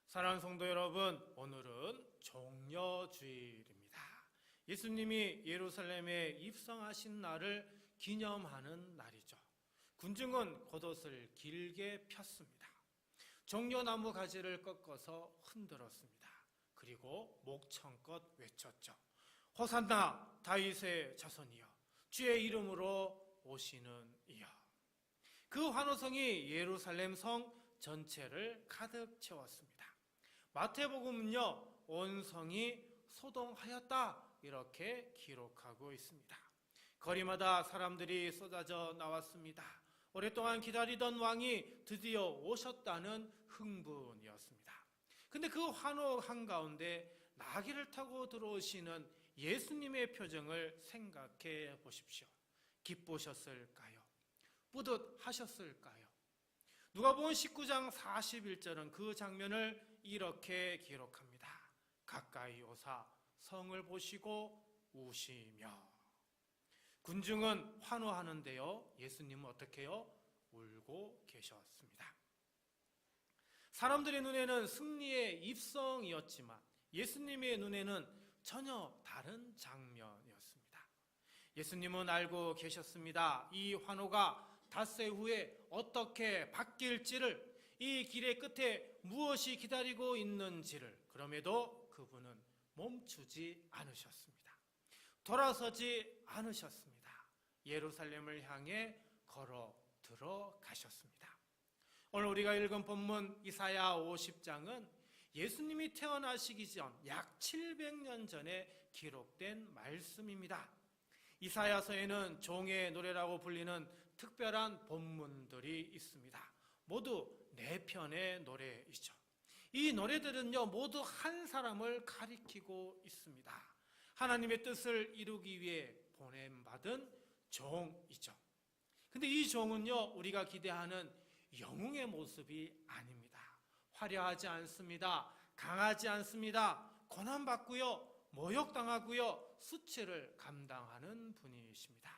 사랑하는 성도 여러분, 오늘은 종려주일입니다. 예수님이 예루살렘에 입성하신 날을 기념하는 날이죠. 군중은 겉옷을 길게 폈습니다. 종려나무 가지를 꺾어서 흔들었습니다. 그리고 목청껏 외쳤죠. 호산나 다윗의 자손이여, 주의 이름으로 오시는 이여. 그 환호성이 예루살렘 성 전체를 가득 채웠습니다. 마태복음은요, 온 성이 소동하였다 이렇게 기록하고 있습니다. 거리마다 사람들이 쏟아져 나왔습니다. 오랫동안 기다리던 왕이 드디어 오셨다는 흥분이었습니다. 근데 그 환호 한가운데 나귀를 타고 들어오시는 예수님의 표정을 생각해 보십시오. 기쁘셨을까요? 뿌듯하셨을까요? 누가복음 19장 41절은 그 장면을 이렇게 기록합니다. 가까이 오사 성을 보시고 우시며. 군중은 환호하는데요, 예수님은 어떻게 해요? 울고 계셨습니다. 사람들의 눈에는 승리의 입성이었지만 예수님의 눈에는 전혀 다른 장면이었습니다. 예수님은 알고 계셨습니다. 이 환호가 닷새 후에 어떻게 바뀔지를, 이 길의 끝에 무엇이 기다리고 있는지를. 그럼에도 그분은 멈추지 않으셨습니다. 돌아서지 않으셨습니다. 예루살렘을 향해 걸어 들어가셨습니다. 오늘 우리가 읽은 본문 이사야 50장은 예수님이 태어나시기 전 약 700년 전에 기록된 말씀입니다. 이사야서에는 종의 노래라고 불리는 특별한 본문들이 있습니다. 모두 4편의 노래이죠. 이 노래들은요, 모두 한 사람을 가리키고 있습니다. 하나님의 뜻을 이루기 위해 보냄받은 종이죠. 근데 이 종은요, 우리가 기대하는 영웅의 모습이 아닙니다. 화려하지 않습니다. 강하지 않습니다. 고난받고요, 모욕당하고요, 수치를 감당하는 분이십니다.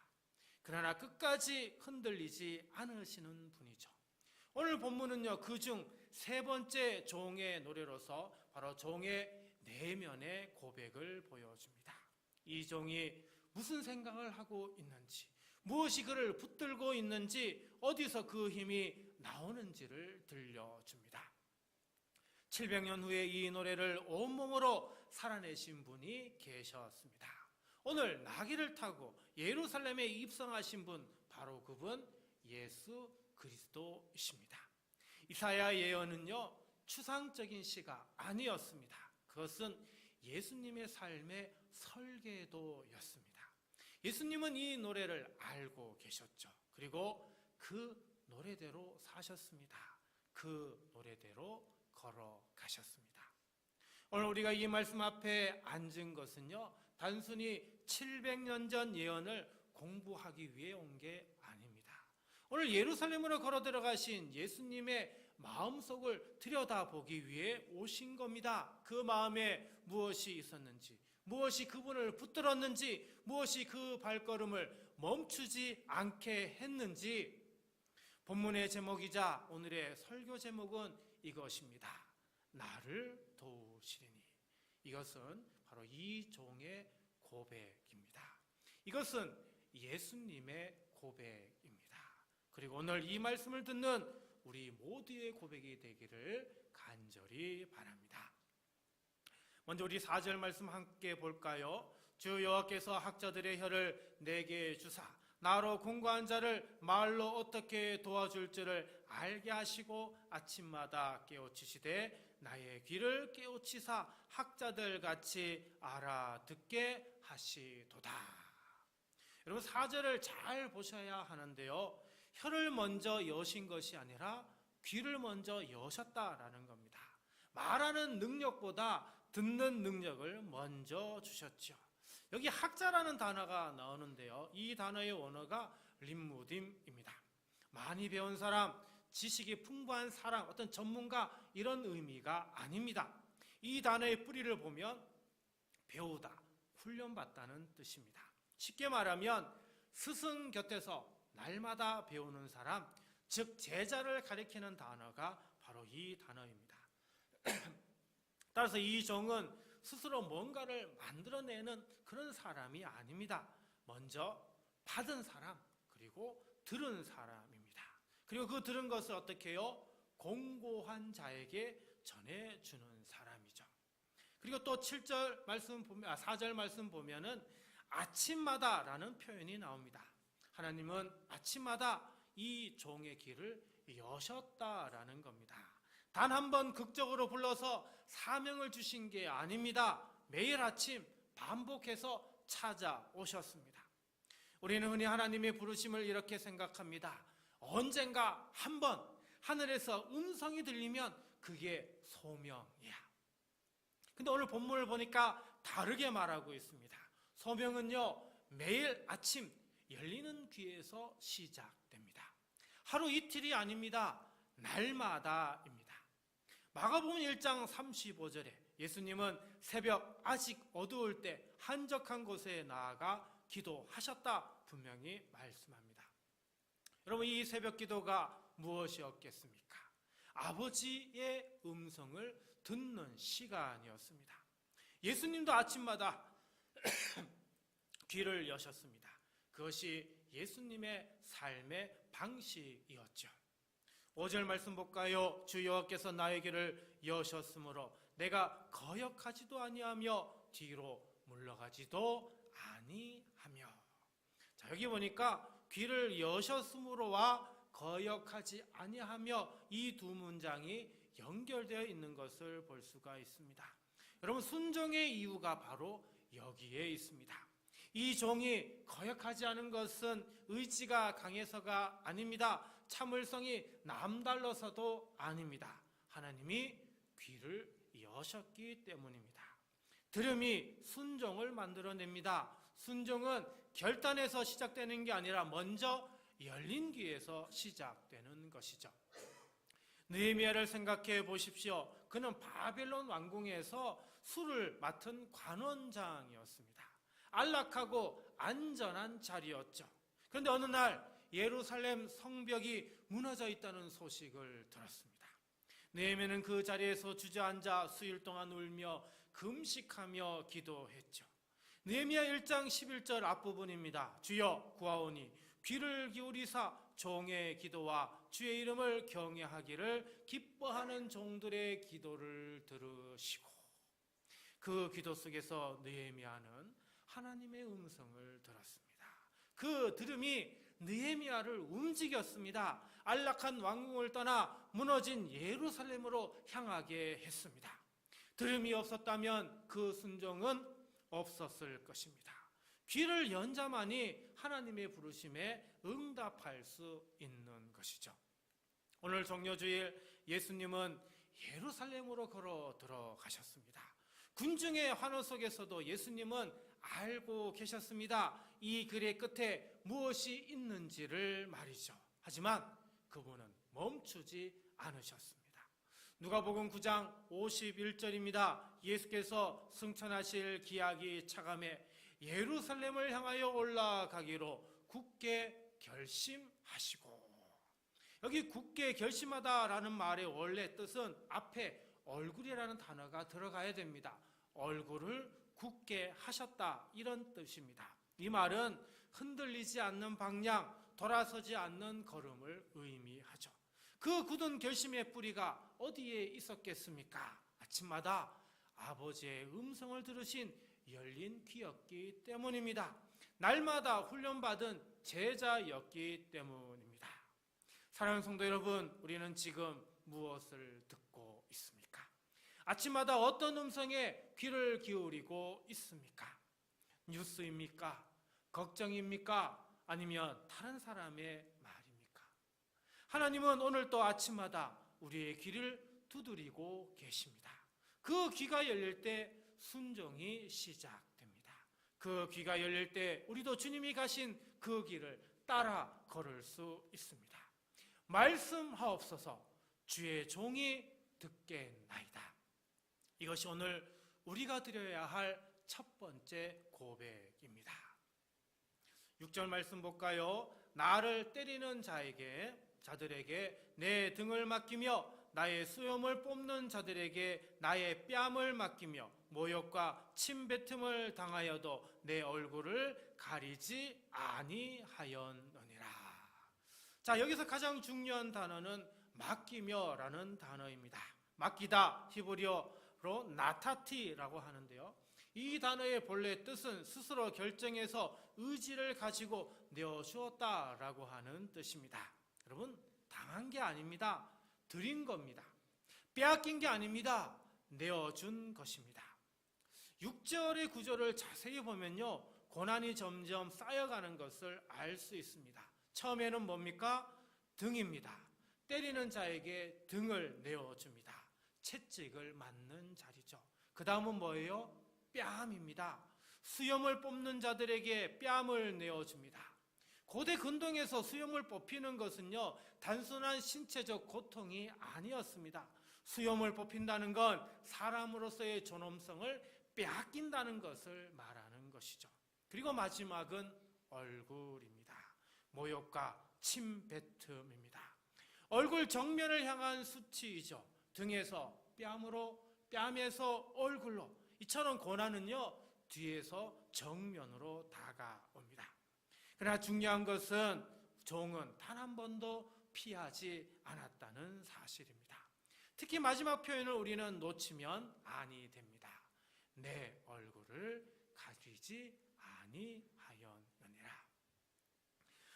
그러나 끝까지 흔들리지 않으시는 분이죠. 오늘 본문은요, 그중 3번째 종의 노래로서 바로 종의 내면의 고백을 보여줍니다. 이 종이 무슨 생각을 하고 있는지, 무엇이 그를 붙들고 있는지, 어디서 그 힘이 나오는지를 들려줍니다. 700년 후에 이 노래를 온몸으로 살아내신 분이 계셨습니다. 오늘 나귀를 타고 예루살렘에 입성하신 분, 바로 그분 예수 그리스도이십니다. 이사야 예언은요, 추상적인 시가 아니었습니다. 그것은 예수님의 삶의 설계도였습니다. 예수님은 이 노래를 알고 계셨죠. 그리고 그 노래대로 사셨습니다. 그 노래대로 걸어가셨습니다. 오늘 우리가 이 말씀 앞에 앉은 것은요, 단순히 700년 전 예언을 공부하기 위해 온 게 아닙니다. 오늘 예루살렘으로 걸어 들어가신 예수님의 마음속을 들여다보기 위해 오신 겁니다. 그 마음에 무엇이 있었는지, 무엇이 그분을 붙들었는지, 무엇이 그 발걸음을 멈추지 않게 했는지. 본문의 제목이자 오늘의 설교 제목은 이것입니다. 나를 도우시리니. 이것은 바로 이 종의 고백입니다. 이것은 예수님의 고백입니다. 그리고 오늘 이 말씀을 듣는 우리 모두의 고백이 되기를 간절히 바랍니다. 먼저 우리 4절 말씀 함께 볼까요? 주 여호와께서 학자들의 혀를 내게 주사 나로 공고한 자를 말로 어떻게 도와줄 줄을 알게 하시고 아침마다 깨우치시되 나의 귀를 깨우치사 학자들 같이 알아듣게 하시도다. 여러분, 4절을 잘 보셔야 하는데요, 혀를 먼저 여신 것이 아니라 귀를 먼저 여셨다라는 겁니다. 말하는 능력보다 듣는 능력을 먼저 주셨죠. 여기 학자라는 단어가 나오는데요, 이 단어의 원어가 림무딤입니다. 많이 배운 사람, 지식이 풍부한 사람, 어떤 전문가, 이런 의미가 아닙니다. 이 단어의 뿌리를 보면 배우다, 훈련받다는 뜻입니다. 쉽게 말하면 스승 곁에서 날마다 배우는 사람, 즉 제자를 가리키는 단어가 바로 이 단어입니다. 따라서 이 종은 스스로 뭔가를 만들어내는 그런 사람이 아닙니다. 먼저 받은 사람, 그리고 들은 사람입니다. 그리고 그 들은 것을 어떻게 해요? 공고한 자에게 전해주는 사람이죠. 그리고 또 7절 말씀 보면, 4절 말씀 보면은 아침마다라는 표현이 나옵니다. 하나님은 아침마다 이 종의 길을 여셨다라는 겁니다. 단 한 번 극적으로 불러서 사명을 주신 게 아닙니다. 매일 아침 반복해서 찾아오셨습니다. 우리는 흔히 하나님의 부르심을 이렇게 생각합니다. 언젠가 한 번 하늘에서 음성이 들리면 그게 소명이야. 근데 오늘 본문을 보니까 다르게 말하고 있습니다. 소명은요, 매일 아침 열리는 귀에서 시작됩니다. 하루 이틀이 아닙니다. 날마다입니다. 마가복음 1장 35절에 예수님은 새벽 아직 어두울 때 한적한 곳에 나아가 기도하셨다 분명히 말씀합니다. 여러분, 이 새벽 기도가 무엇이었겠습니까? 아버지의 음성을 듣는 시간이었습니다. 예수님도 아침마다 귀를 여셨습니다. 그것이 예수님의 삶의 방식이었죠. 5절 말씀 볼까요? 주 여호와께서 나의 귀를 여셨으므로 내가 거역하지도 아니하며 뒤로 물러가지도 아니하며. 자, 여기 보니까 귀를 여셨으므로와 거역하지 아니하며 이 두 문장이 연결되어 있는 것을 볼 수가 있습니다. 여러분, 순종의 이유가 바로 여기에 있습니다. 이 종이 거역하지 않은 것은 의지가 강해서가 아닙니다. 참을성이 남달라서도 아닙니다. 하나님이 귀를 여셨기 때문입니다. 들음이 순종을 만들어냅니다. 순종은 결단에서 시작되는 게 아니라 먼저 열린 귀에서 시작되는 것이죠. 느헤미야를 생각해 보십시오. 그는 바벨론 왕궁에서 술을 맡은 관원장이었습니다. 안락하고 안전한 자리였죠. 그런데 어느 날 예루살렘 성벽이 무너져 있다는 소식을 들었습니다. 느헤미야는 그 자리에서 주저앉아 수일 동안 울며 금식하며 기도했죠. 느헤미야 1장 11절 앞부분입니다. 주여 구하오니 귀를 기울이사 종의 기도와 주의 이름을 경외하기를 기뻐하는 종들의 기도를 들으시고. 그 기도 속에서 느헤미야는 하나님의 음성을 들었습니다. 그 들음이 느헤미야를 움직였습니다. 안락한 왕궁을 떠나 무너진 예루살렘으로 향하게 했습니다. 들음이 없었다면 그 순종은 없었을 것입니다. 귀를 연 자만이 하나님의 부르심에 응답할 수 있는 것이죠. 오늘 종려주일 예수님은 예루살렘으로 걸어 들어가셨습니다. 군중의 환호 속에서도 예수님은 알고 계셨습니다. 이 글의 끝에 무엇이 있는지를 말이죠. 하지만 그분은 멈추지 않으셨습니다. 누가복음 9장 51절입니다. 예수께서 승천하실 기약이 차감해 예루살렘을 향하여 올라가기로 굳게 결심하시고. 여기 굳게 결심하다라는 말의 원래 뜻은 앞에 얼굴이라는 단어가 들어가야 됩니다. 얼굴을 굳게 하셨다, 이런 뜻입니다. 이 말은 흔들리지 않는 방향, 돌아서지 않는 걸음을 의미하죠. 그 굳은 결심의 뿌리가 어디에 있었겠습니까? 아침마다 아버지의 음성을 들으신 열린 귀였기 때문입니다. 날마다 훈련받은 제자였기 때문입니다. 사랑하는 성도 여러분, 우리는 지금 무엇을 듣고 있습니까? 아침마다 어떤 음성에 귀를 기울이고 있습니까? 뉴스입니까? 걱정입니까? 아니면 다른 사람의 말입니까? 하나님은 오늘 또 아침마다 우리의 귀를 두드리고 계십니다. 그 귀가 열릴 때 순종이 시작됩니다. 그 귀가 열릴 때 우리도 주님이 가신 그 길을 따라 걸을 수 있습니다. 말씀하옵소서, 주의 종이 듣겠나이다. 이것이 오늘 우리가 드려야 할 첫 번째 고백입니다. 6절 말씀 볼까요? 나를 때리는 자들에게 내 등을 맡기며 나의 수염을 뽑는 자들에게 나의 뺨을 맡기며 모욕과 침뱉음을 당하여도 내 얼굴을 가리지 아니하였느니라. 자, 여기서 가장 중요한 단어는 맡기며라는 단어입니다. 맡기다, 히브리어로 나타티라고 하는데요. 이 단어의 본래 뜻은 스스로 결정해서 의지를 가지고 내어주었다라고 하는 뜻입니다. 여러분, 당한 게 아닙니다. 드린 겁니다. 빼앗긴 게 아닙니다. 내어준 것입니다. 6절의 구조를 자세히 보면요, 고난이 점점 쌓여가는 것을 알 수 있습니다. 처음에는 뭡니까? 등입니다. 때리는 자에게 등을 내어줍니다. 채찍을 맞는 자리죠. 그 다음은 뭐예요? 뺨입니다. 수염을 뽑는 자들에게 뺨을 내어줍니다. 고대 근동에서 수염을 뽑히는 것은요, 단순한 신체적 고통이 아니었습니다. 수염을 뽑힌다는 건 사람으로서의 존엄성을 빼앗긴다는 것을 말하는 것이죠. 그리고 마지막은 얼굴입니다. 모욕과 침뱉음입니다. 얼굴 정면을 향한 수치이죠. 등에서 뺨으로, 뺨에서 얼굴로. 이처럼 고난은요, 뒤에서 정면으로 다가옵니다. 그러나 중요한 것은 종은 단 한 번도 피하지 않았다는 사실입니다. 특히 마지막 표현을 우리는 놓치면 아니 됩니다. 내 얼굴을 가리지 아니하였느니라.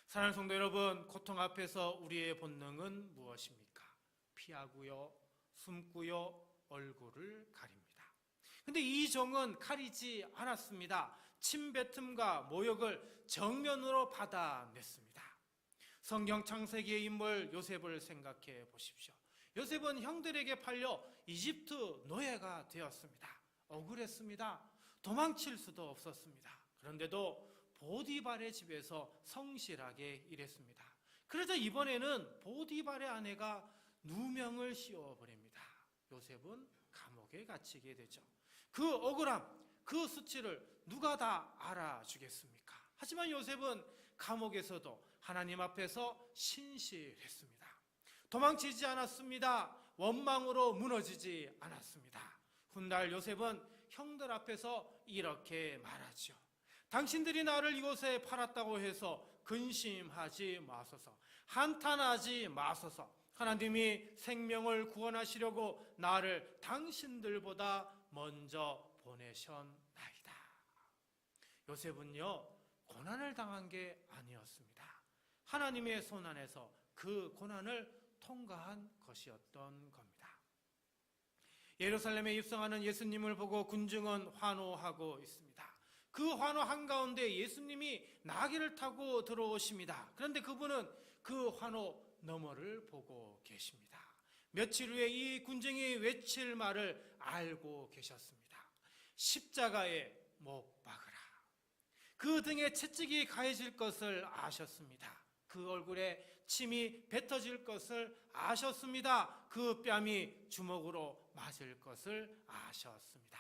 사랑하는 성도 여러분, 고통 앞에서 우리의 본능은 무엇입니까? 피하고요, 숨고요, 얼굴을 가립니다. 근데 이 종은 가리지 않았습니다. 침뱉음과 모욕을 정면으로 받아냈습니다. 성경 창세기의 인물 요셉을 생각해 보십시오. 요셉은 형들에게 팔려 이집트 노예가 되었습니다. 억울했습니다. 도망칠 수도 없었습니다. 그런데도 보디발의 집에서 성실하게 일했습니다. 그러자 이번에는 보디발의 아내가 누명을 씌워버립니다. 요셉은 감옥에 갇히게 되죠. 그 억울함, 그 수치를 누가 다 알아주겠습니까? 하지만 요셉은 감옥에서도 하나님 앞에서 신실했습니다. 도망치지 않았습니다. 원망으로 무너지지 않았습니다. 훗날 요셉은 형들 앞에서 이렇게 말하죠. 당신들이 나를 이곳에 팔았다고 해서 근심하지 마소서. 한탄하지 마소서. 하나님이 생명을 구원하시려고 나를 당신들보다 먼저 보내셨나이다. 요셉은요, 고난을 당한 게 아니었습니다. 하나님의 손 안에서 그 고난을 통과한 것이었던 겁니다. 예루살렘에 입성하는 예수님을 보고 군중은 환호하고 있습니다. 그 환호 한가운데 예수님이 나귀를 타고 들어오십니다. 그런데 그분은 그 환호 너머를 보고 계십니다. 며칠 후에 이 군중이 외칠 말을 알고 계셨습니다. 십자가에 못 박으라. 그 등에 채찍이 가해질 것을 아셨습니다. 그 얼굴에 침이 뱉어질 것을 아셨습니다. 그 뺨이 주먹으로 맞을 것을 아셨습니다.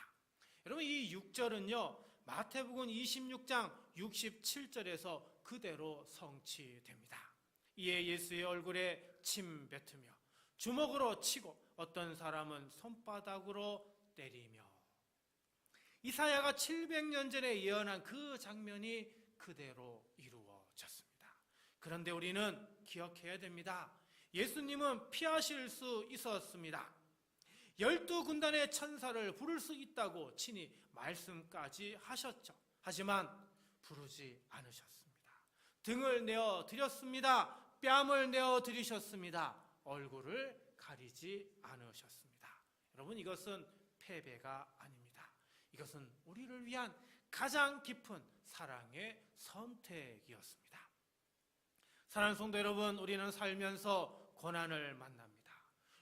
여러분, 이 6절은요, 마태복음 26장 67절에서 그대로 성취됩니다. 이에 예수의 얼굴에 침 뱉으며 주먹으로 치고 어떤 사람은 손바닥으로 때리며. 이사야가 700년 전에 예언한 그 장면이 그대로 이루어졌습니다. 그런데 우리는 기억해야 됩니다. 예수님은 피하실 수 있었습니다. 12군단의 천사를 부를 수 있다고 친히 말씀까지 하셨죠. 하지만 부르지 않으셨습니다. 등을 내어 드렸습니다. 뺨을 내어 드리셨습니다. 얼굴을 가리지 않으셨습니다. 여러분, 이것은 패배가 아닙니다. 이것은 우리를 위한 가장 깊은 사랑의 선택이었습니다. 사랑하는 성도 여러분, 우리는 살면서 고난을 만납니다.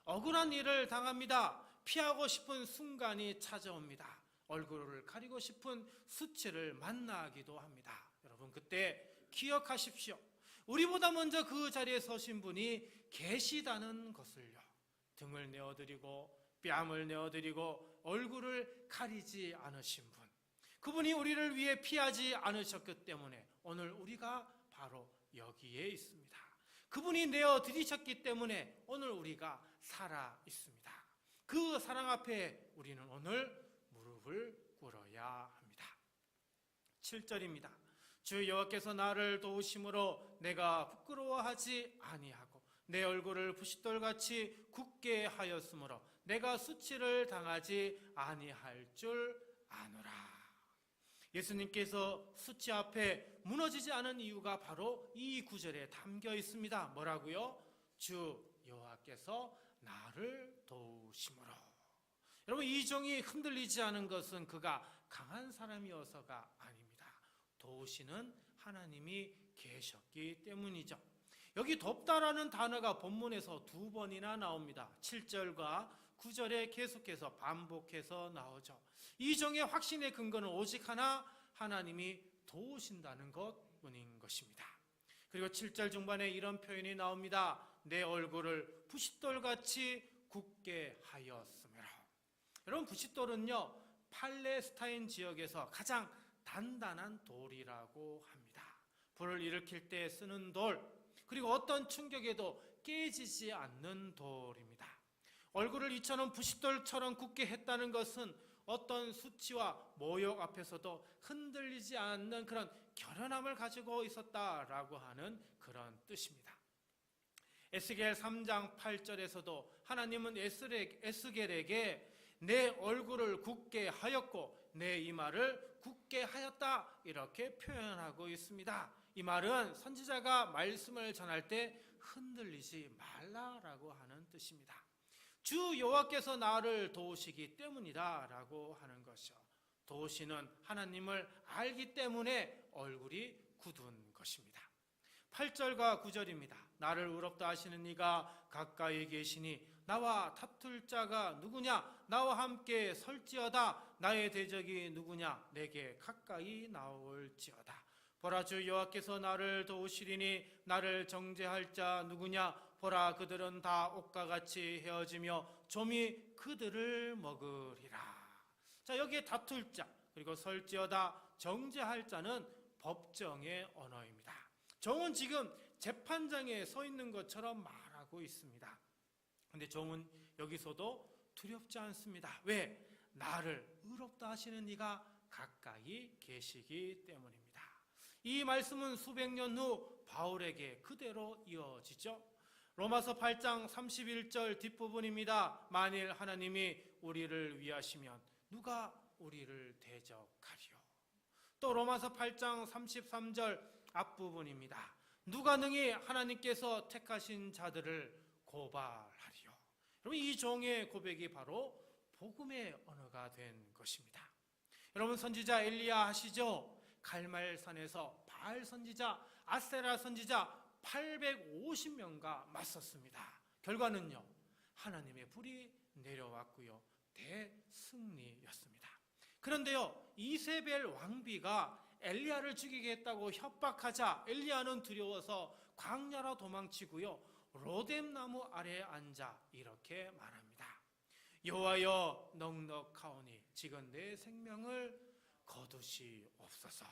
억울한 일을 당합니다. 피하고 싶은 순간이 찾아옵니다. 얼굴을 가리고 싶은 수치를 만나기도 합니다. 여러분, 그때 기억하십시오. 우리보다 먼저 그 자리에 서신 분이 계시다는 것을요. 등을 내어드리고 뺨을 내어드리고 얼굴을 가리지 않으신 분, 그분이 우리를 위해 피하지 않으셨기 때문에 오늘 우리가 바로 여기에 있습니다. 그분이 내어 드리셨기 때문에 오늘 우리가 살아 있습니다. 그 사랑 앞에 우리는 오늘 무릎을 꿇어야 합니다. 7절입니다. 주 여호와께서 나를 도우심으로 내가 부끄러워하지 아니하고 내 얼굴을 부싯돌같이 굳게 하였으므로 내가 수치를 당하지 아니할 줄 아노라. 예수님께서 수치 앞에 무너지지 않은 이유가 바로 이 구절에 담겨 있습니다. 뭐라고요? 주 여호와께서 나를 도우심으로. 여러분, 이 종이 흔들리지 않은 것은 그가 강한 사람이어서가 아닙니다. 도우시는 하나님이 계셨기 때문이죠. 여기 돕다라는 단어가 본문에서 2번이나 나옵니다. 7절과 9절에 계속해서 반복해서 나오죠. 이 종의 확신의 근거는 오직 하나, 하나님이 도우신다는 것뿐인 것입니다. 그리고 7절 중반에 이런 표현이 나옵니다. 내 얼굴을 부싯돌같이 굳게 하였으므로. 여러분, 부싯돌은요, 팔레스타인 지역에서 가장 단단한 돌이라고 합니다. 불을 일으킬 때 쓰는 돌, 그리고 어떤 충격에도 깨지지 않는 돌입니다. 얼굴을 이처럼 부싯돌처럼 굳게 했다는 것은 어떤 수치와 모욕 앞에서도 흔들리지 않는 그런 결연함을 가지고 있었다라고 하는 그런 뜻입니다. 에스겔 3장 8절에서도 하나님은 에스겔에게 내 얼굴을 굳게 하였고 내 이마를 굳게 하였다, 이렇게 표현하고 있습니다. 이 말은 선지자가 말씀을 전할 때 흔들리지 말라라고 하는 뜻입니다. 주 여호와께서 나를 도우시기 때문이다 라고 하는 것이죠. 도우시는 하나님을 알기 때문에 얼굴이 굳은 것입니다. 8절과 9절입니다. 나를 의롭다 하시는 이가 가까이 계시니 나와 다툴 자가 누구냐? 나와 함께 설지어다. 나의 대적이 누구냐? 내게 가까이 나올지어다. 보라, 주 여호와께서 나를 도우시리니 나를 정죄할 자 누구냐? 보라, 그들은 다 옥과 같이 헤어지며 좀이 그들을 먹으리라. 자, 여기에 다툴 자, 그리고 설지어다, 정죄할 자는 법정의 언어입니다. 종은 지금 재판장에 서 있는 것처럼 말하고 있습니다. 그런데 종은 여기서도 두렵지 않습니다. 왜? 나를 의롭다 하시는 이가 가까이 계시기 때문입니다. 이 말씀은 수백 년 후 바울에게 그대로 이어지죠. 로마서 8장 31절 뒷부분입니다. 만일 하나님이 우리를 위하시면 누가 우리를 대적하리요. 또 로마서 8장 33절 앞부분입니다. 누가 능히 하나님께서 택하신 자들을 고발하리요. 여러분, 이 종의 고백이 바로 복음의 언어가 된 것입니다. 여러분, 선지자 엘리야 아시죠? 갈멜산에서 바알 선지자, 아세라 선지자 850명과 맞섰습니다. 결과는요, 하나님의 불이 내려왔고요, 대승리였습니다. 그런데요, 이세벨 왕비가 엘리야를 죽이겠다고 협박하자 엘리야는 두려워서 광야로 도망치고요, 로뎀나무 아래에 앉아 이렇게 말합니다. 여호와여, 넉넉하오니 지금 내 생명을 거두시옵소서.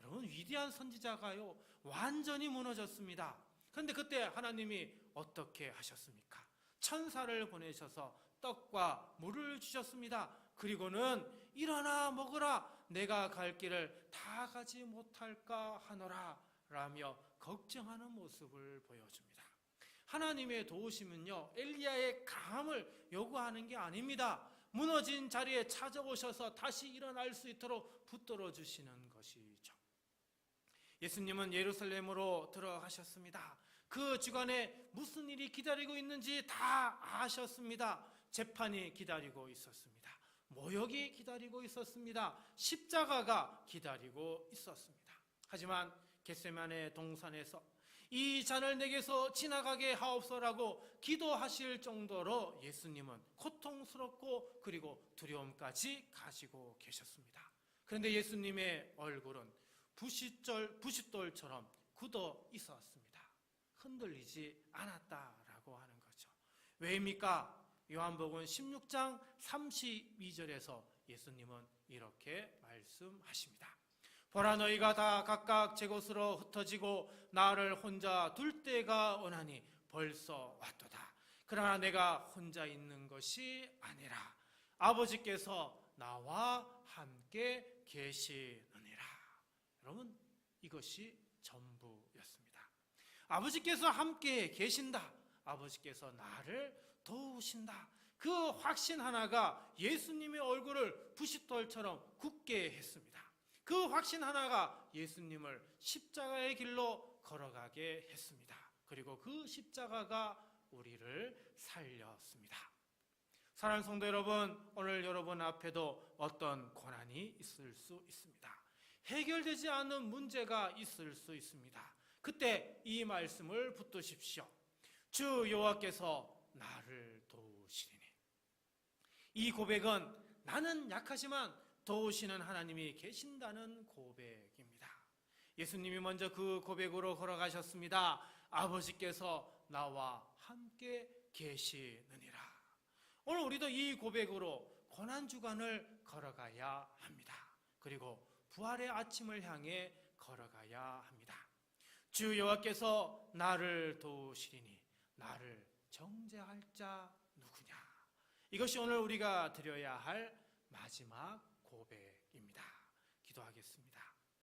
여러분, 위대한 선지자가요 완전히 무너졌습니다. 그런데 그때 하나님이 어떻게 하셨습니까? 천사를 보내셔서 떡과 물을 주셨습니다. 그리고는 일어나 먹으라, 내가 갈 길을 다 가지 못할까 하노라 라며 걱정하는 모습을 보여줍니다. 하나님의 도우심은요, 엘리야의 강함을 요구하는 게 아닙니다. 무너진 자리에 찾아오셔서 다시 일어날 수 있도록 붙들어 주시는 것이죠. 예수님은 예루살렘으로 들어가셨습니다. 그 주간에 무슨 일이 기다리고 있는지 다 아셨습니다. 재판이 기다리고 있었습니다. 모욕이 기다리고 있었습니다. 십자가가 기다리고 있었습니다. 하지만 겟세마네 동산에서 이 잔을 내게서 지나가게 하옵소라고 기도하실 정도로 예수님은 고통스럽고 그리고 두려움까지 가지고 계셨습니다. 그런데 예수님의 얼굴은 부싯돌처럼 굳어 있었습니다. 흔들리지 않았다라고 하는 거죠. 왜입니까? 요한복음 16장 32절에서 예수님은 이렇게 말씀하십니다. 보라, 너희가 다 각각 제 곳으로 흩어지고 나를 혼자 둘 때가 오나니 벌써 왔도다. 그러나 내가 혼자 있는 것이 아니라 아버지께서 나와 함께 계시느니라. 여러분, 이것이 전부였습니다. 아버지께서 함께 계신다. 아버지께서 나를 도우신다. 그 확신 하나가 예수님의 얼굴을 부싯돌처럼 굳게 했습니다. 그 확신 하나가 예수님을 십자가의 길로 걸어가게 했습니다. 그리고 그 십자가가 우리를 살렸습니다. 사랑하는 성도 여러분, 오늘 여러분 앞에도 어떤 고난이 있을 수 있습니다. 해결되지 않은 문제가 있을 수 있습니다. 그때 이 말씀을 붙드십시오. 주 여호와께서 나를 도우시리니. 이 고백은 나는 약하지만 도우시는 하나님이 계신다는 고백입니다. 예수님이 먼저 그 고백으로 걸어가셨습니다. 아버지께서 나와 함께 계시느니라. 오늘 우리도 이 고백으로 고난주간을 걸어가야 합니다. 그리고 부활의 아침을 향해 걸어가야 합니다. 주 여호와께서 나를 도우시리니 나를 정죄할 자 누구냐. 이것이 오늘 우리가 드려야 할 마지막 고백입니다. 기도하겠습니다.